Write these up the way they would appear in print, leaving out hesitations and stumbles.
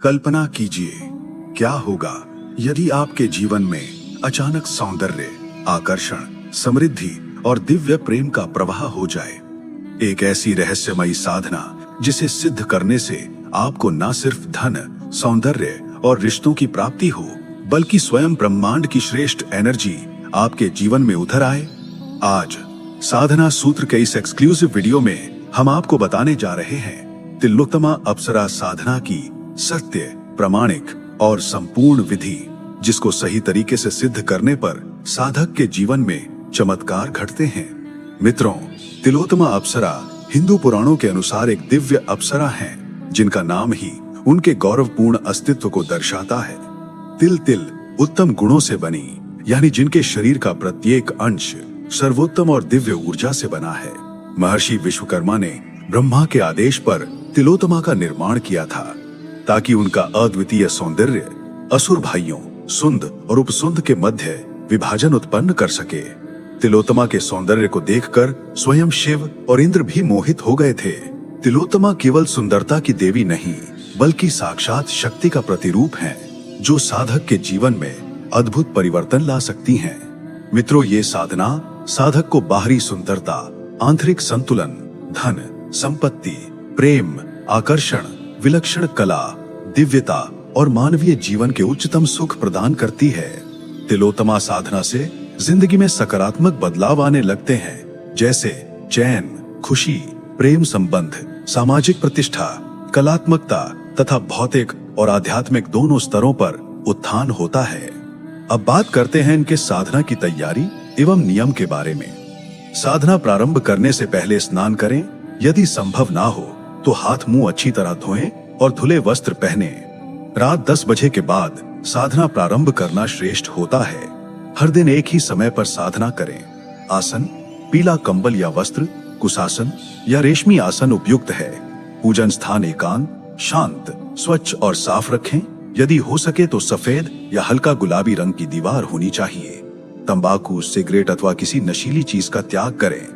कल्पना कीजिए, क्या होगा यदि आपके जीवन में अचानक सौंदर्य, आकर्षण, समृद्धि और दिव्य प्रेम का प्रवाह हो जाए। एक ऐसी रहस्यमयी साधना जिसे सिद्ध करने से आपको न सिर्फ धन, सौंदर्य और रिश्तों की प्राप्ति हो, बल्कि स्वयं ब्रह्मांड की श्रेष्ठ एनर्जी आपके जीवन में उतर आए। आज साधना सूत्र के इस एक्सक्लूसिव वीडियो में हम आपको बताने जा रहे हैं तिलोत्तमा अप्सरा साधना की सत्य, प्रामाणिक और संपूर्ण विधि, जिसको सही तरीके से सिद्ध करने पर साधक के जीवन में चमत्कार घटते हैं। मित्रों, तिलोत्तमा अप्सरा हिंदू पुराणों के अनुसार एक दिव्य अप्सरा हैं, जिनका नाम ही उनके गौरवपूर्ण अस्तित्व को दर्शाता है। तिल तिल उत्तम गुणों से बनी, यानी जिनके शरीर का प्रत्येक अंश सर्वोत्तम और दिव्य ऊर्जा से बना है। महर्षि विश्वकर्मा ने ब्रह्मा के आदेश पर तिलोत्तमा का निर्माण किया था, ताकि उनका अद्वितीय सौंदर्य असुर भाइयों सुंद और उपसुंद के मध्य विभाजन उत्पन्न कर सके। तिलोत्तमा के सौंदर्य को देखकर स्वयं शिव और इंद्र भी मोहित हो गए थे। तिलोत्तमा केवल सुंदरता की देवी नहीं, बल्कि साक्षात शक्ति का प्रतिरूप हैं, जो साधक के जीवन में अद्भुत परिवर्तन ला सकती हैं। मित्रों, ये साधना साधक को बाहरी सुंदरता, आंतरिक संतुलन, धन, संपत्ति, प्रेम, आकर्षण, विलक्षण कला, दिव्यता और मानवीय जीवन के उच्चतम सुख प्रदान करती है। तिलोत्तमा साधना से जिंदगी में सकारात्मक बदलाव आने लगते हैं, जैसे चैन, खुशी, प्रेम संबंध, सामाजिक प्रतिष्ठा, कलात्मकता तथा भौतिक और आध्यात्मिक दोनों स्तरों पर उत्थान होता है। अब बात करते हैं इनके साधना की तैयारी एवं नियम के बारे में। साधना प्रारंभ करने से पहले स्नान करें। यदि संभव ना हो तो हाथ मुंह अच्छी तरह धोएं और धुले वस्त्र पहने। रात 10 बजे के बाद साधना प्रारंभ करना श्रेष्ठ होता है। हर दिन एक ही समय पर साधना करें। आसन, पीला कंबल या वस्त्र, कुशासन या रेशमी आसन उपयुक्त है। पूजन स्थान एकांत, शांत, स्वच्छ और साफ रखें। यदि हो सके तो सफेद या हल्का गुलाबी रंग की दीवार होनी चाहिए। तंबाकू, सिगरेट अथवा किसी नशीली चीज का त्याग करें।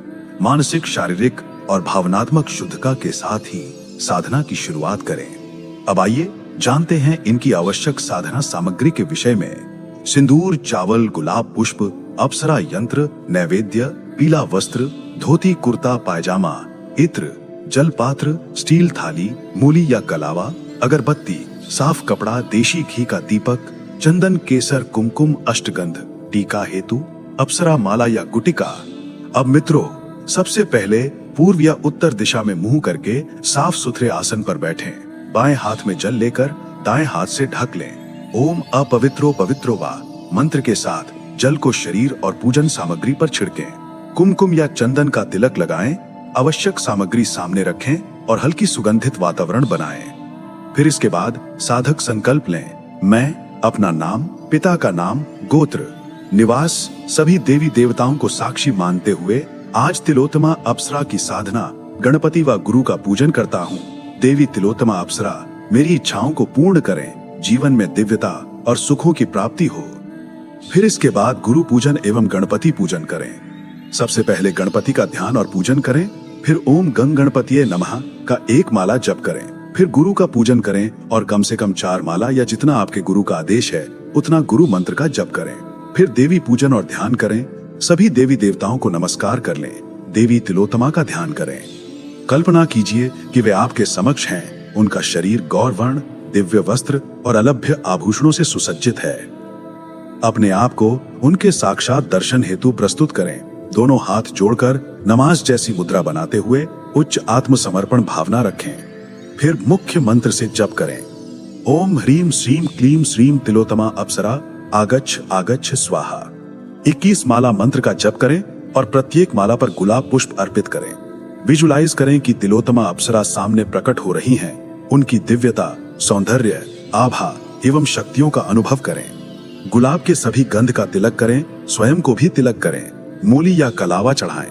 मानसिक, शारीरिक और भावनात्मक शुद्धता के साथ ही साधना की शुरुआत करें। अब आइए जानते हैं इनकी आवश्यक साधना सामग्री के विषय में। सिंदूर, चावल, गुलाब पुष्प, अप्सरा यंत्र, नैवेद्य, पीला वस्त्र, धोती, कुर्ता, पायजामा, इत्र, जल पात्र, स्टील थाली, मूली या कलावा, अगरबत्ती, साफ कपड़ा, देशी घी का दीपक, चंदन, केसर, कुमकुम, अष्टगंध, टीका हेतु, अप्सरा माला या गुटिका। अब मित्रों, सबसे पहले पूर्व या उत्तर दिशा में मुंह करके साफ सुथरे आसन पर बैठें। बाएं हाथ में जल लेकर दाएं हाथ से ढक लें। ओम अपवित्रो पवित्रो वा मंत्र के साथ जल को शरीर और पूजन सामग्री पर छिड़कें। कुमकुम या चंदन का तिलक लगाएं। आवश्यक सामग्री सामने रखें और हल्की सुगंधित वातावरण बनाएं। फिर इसके बाद साधक संकल्प लें। मैं अपना नाम, पिता का नाम, गोत्र, निवास, सभी देवी देवताओं को साक्षी मानते हुए आज तिलोत्तमा अप्सरा की साधना, गणपति व गुरु का पूजन करता हूँ। देवी तिलोत्तमा अप्सरा मेरी इच्छाओं को पूर्ण करें, जीवन में दिव्यता और सुखों की प्राप्ति हो। फिर इसके बाद गुरु पूजन एवं गणपति पूजन करें। सबसे पहले गणपति का ध्यान और पूजन करें। फिर ओम गंग गणपतिये नमः का 1 माला जप करें। फिर गुरु का पूजन करें और कम से कम 4 माला या जितना आपके गुरु का आदेश है उतना गुरु मंत्र का जप करें। फिर देवी पूजन और ध्यान करें। सभी देवी देवताओं को नमस्कार कर लें। देवी तिलोत्तमा का ध्यान करें। कल्पना कीजिए कि वे आपके समक्ष हैं। उनका शरीर गौरवर्ण, दिव्य वस्त्र और अलभ्य आभूषणों से सुसज्जित है। अपने आप को उनके साक्षात दर्शन हेतु प्रस्तुत करें। दोनों हाथ जोड़कर नमाज जैसी मुद्रा बनाते हुए उच्च आत्मसमर्पण भावना रखें। फिर मुख्य मंत्र से जप करें। ओम ह्रीम श्रीम क्लीम श्रीम तिलोत्तमा अप्सरा आगच्छ आगच्छ स्वाहा। 21 माला मंत्र का जप करें और प्रत्येक माला पर गुलाब पुष्प अर्पित करें। विजुलाइज करें कि तिलोत्तमा अप्सरा सामने प्रकट हो रही हैं। उनकी दिव्यता, सौंदर्य, आभा एवं शक्तियों का अनुभव करें। गुलाब के सभी गंध का तिलक करें। स्वयं को भी तिलक करें। मूली या कलावा चढ़ाएं।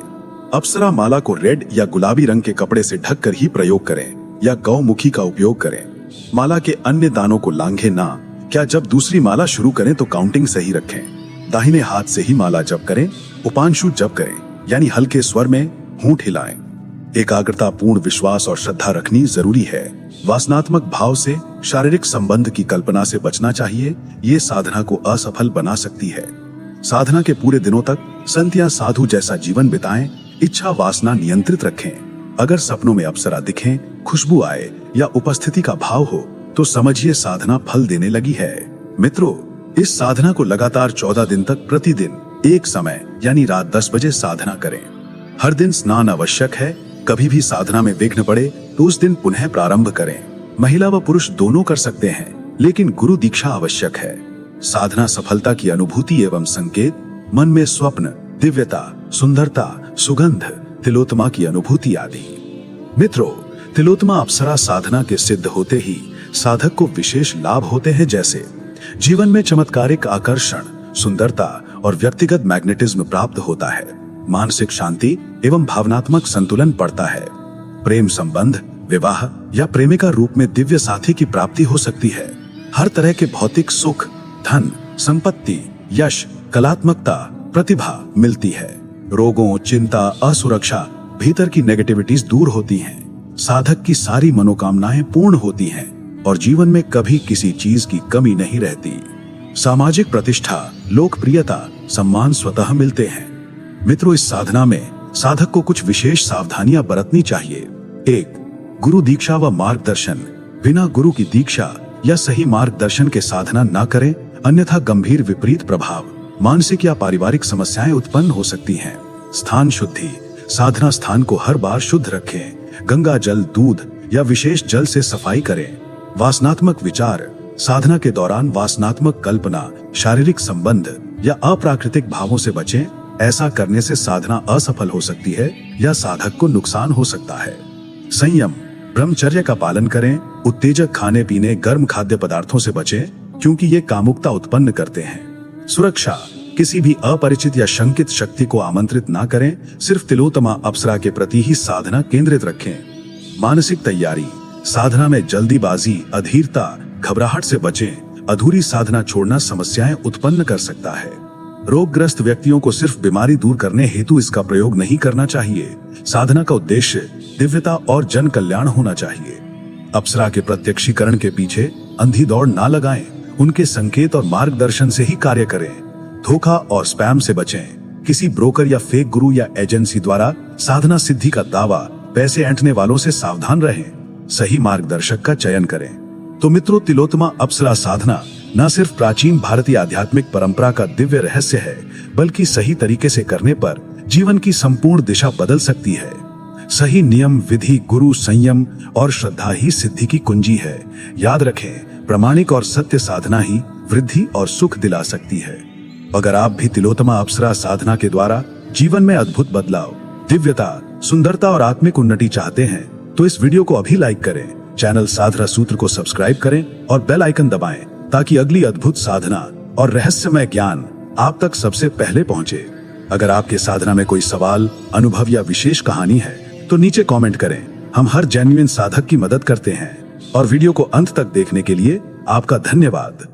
अप्सरा माला को रेड या गुलाबी रंग के कपड़े से ढककर ही प्रयोग करें या गौमुखी का उपयोग करें। माला के अन्य दानों को लांघे ना। क्या जब दूसरी माला शुरू करें तो काउंटिंग सही रखें। दाहिने हाथ से ही माला जप करें। उपांशु जप करें, यानी हल्के स्वर में होंठ हिलाएं। एकाग्रता, पूर्ण विश्वास और श्रद्धा रखनी जरूरी है। वासनात्मक भाव से, शारीरिक संबंध की कल्पना से बचना चाहिए। ये साधना को असफल बना सकती है। साधना के पूरे दिनों तक संत या साधु जैसा जीवन बिताएं। इच्छा वासना नियंत्रित रखें। अगर सपनों में अप्सरा दिखें, खुशबू आए या उपस्थिति का भाव हो तो समझिए साधना फल देने लगी है। मित्रों, इस साधना को लगातार 14 दिन तक प्रतिदिन एक समय यानी रात 10 बजे साधना करें। हर दिन स्नान आवश्यक है। कभी भी साधना में विघ्न पड़े तो उस दिन पुनः प्रारंभ करें। महिला व पुरुष दोनों कर सकते हैं, लेकिन गुरु दीक्षा आवश्यक है। साधना सफलता की अनुभूति एवं संकेत, मन में स्वप्न, दिव्यता, सुंदरता, सुगंध, तिलोत्तमा की अनुभूति आदि। मित्रों, तिलोत्तमा अप्सरा साधना के सिद्ध होते ही साधक को विशेष लाभ होते हैं, जैसे जीवन में चमत्कारिक आकर्षण, सुंदरता और व्यक्तिगत मैग्नेटिज्म प्राप्त होता है। मानसिक शांति एवं भावनात्मक संतुलन बढ़ता है। प्रेम संबंध, विवाह या प्रेमिका रूप में दिव्य साथी की प्राप्ति हो सकती है। हर तरह के भौतिक सुख, धन, संपत्ति, यश, कलात्मकता, प्रतिभा मिलती है। रोगों, चिंता, असुरक्षा, भीतर की नेगेटिविटीज दूर होती हैं। साधक की सारी मनोकामनाएं पूर्ण होती हैं और जीवन में कभी किसी चीज की कमी नहीं रहती। सामाजिक प्रतिष्ठा, लोकप्रियता, सम्मान स्वतः मिलते हैं। मित्रों, इस साधना में साधक को कुछ विशेष सावधानियां बरतनी चाहिए। 1. गुरु दीक्षा व मार्गदर्शन। बिना गुरु की दीक्षा या सही मार्गदर्शन के साधना न करें, अन्यथा गंभीर विपरीत प्रभाव, मानसिक या पारिवारिक समस्याएं उत्पन्न हो सकती हैं। स्थान शुद्धि। साधना स्थान को हर बार शुद्ध रखें। गंगा जल, दूध या विशेष जल से सफाई करें। वासनात्मक विचार। साधना के दौरान वासनात्मक कल्पना, शारीरिक संबंध या अप्राकृतिक भावों से बचें। ऐसा करने से साधना असफल हो सकती है या साधक को नुकसान हो सकता है। संयम। ब्रह्मचर्य का पालन करें। उत्तेजक खाने पीने, गर्म खाद्य पदार्थों से बचें, क्योंकि ये कामुकता उत्पन्न करते हैं। सुरक्षा। किसी भी अपरिचित या शंकित शक्ति को आमंत्रित ना करें। सिर्फ तिलोत्तमा अप्सरा के प्रति ही साधना केंद्रित रखें। मानसिक तैयारी। साधना में जल्दीबाजी, अधीरता, घबराहट से बचें। अधूरी साधना छोड़ना समस्याएं उत्पन्न कर सकता है। रोगग्रस्त व्यक्तियों को सिर्फ बीमारी दूर करने हेतु इसका प्रयोग नहीं करना चाहिए। साधना का उद्देश्य दिव्यता और जन कल्याण होना चाहिए। अप्सरा के प्रत्यक्षीकरण के पीछे अंधी दौड़ ना लगाएं। उनके संकेत और मार्गदर्शन से ही कार्य करें। धोखा और स्पैम से बचें। किसी ब्रोकर या फेक गुरु या एजेंसी द्वारा साधना सिद्धि का दावा, पैसे ऐंठने वालों से सावधान रहें। सही मार्गदर्शक का चयन करें। तो मित्रों, तिलोत्तमा अप्सरा साधना न सिर्फ प्राचीन भारतीय आध्यात्मिक परंपरा का दिव्य रहस्य है, बल्कि सही तरीके से करने पर जीवन की संपूर्ण दिशा बदल सकती है। सही नियम, विधि, गुरु, संयम और श्रद्धा ही सिद्धि की कुंजी है। याद रखें, प्रामाणिक और सत्य साधना ही वृद्धि और सुख दिला सकती है। अगर आप भी तिलोत्तमा अप्सरा साधना के द्वारा जीवन में अद्भुत बदलाव, दिव्यता, सुंदरता और आत्मिक उन्नति चाहते हैं तो इस वीडियो को अभी लाइक करें, चैनल साधना सूत्र को सब्सक्राइब करें और बेल आइकन दबाएं, ताकि अगली अद्भुत साधना और रहस्यमय ज्ञान आप तक सबसे पहले पहुंचे। अगर आपके साधना में कोई सवाल, अनुभव या विशेष कहानी है तो नीचे कमेंट करें। हम हर जेन्युइन साधक की मदद करते हैं। और वीडियो को अंत तक देखने के लिए आपका धन्यवाद।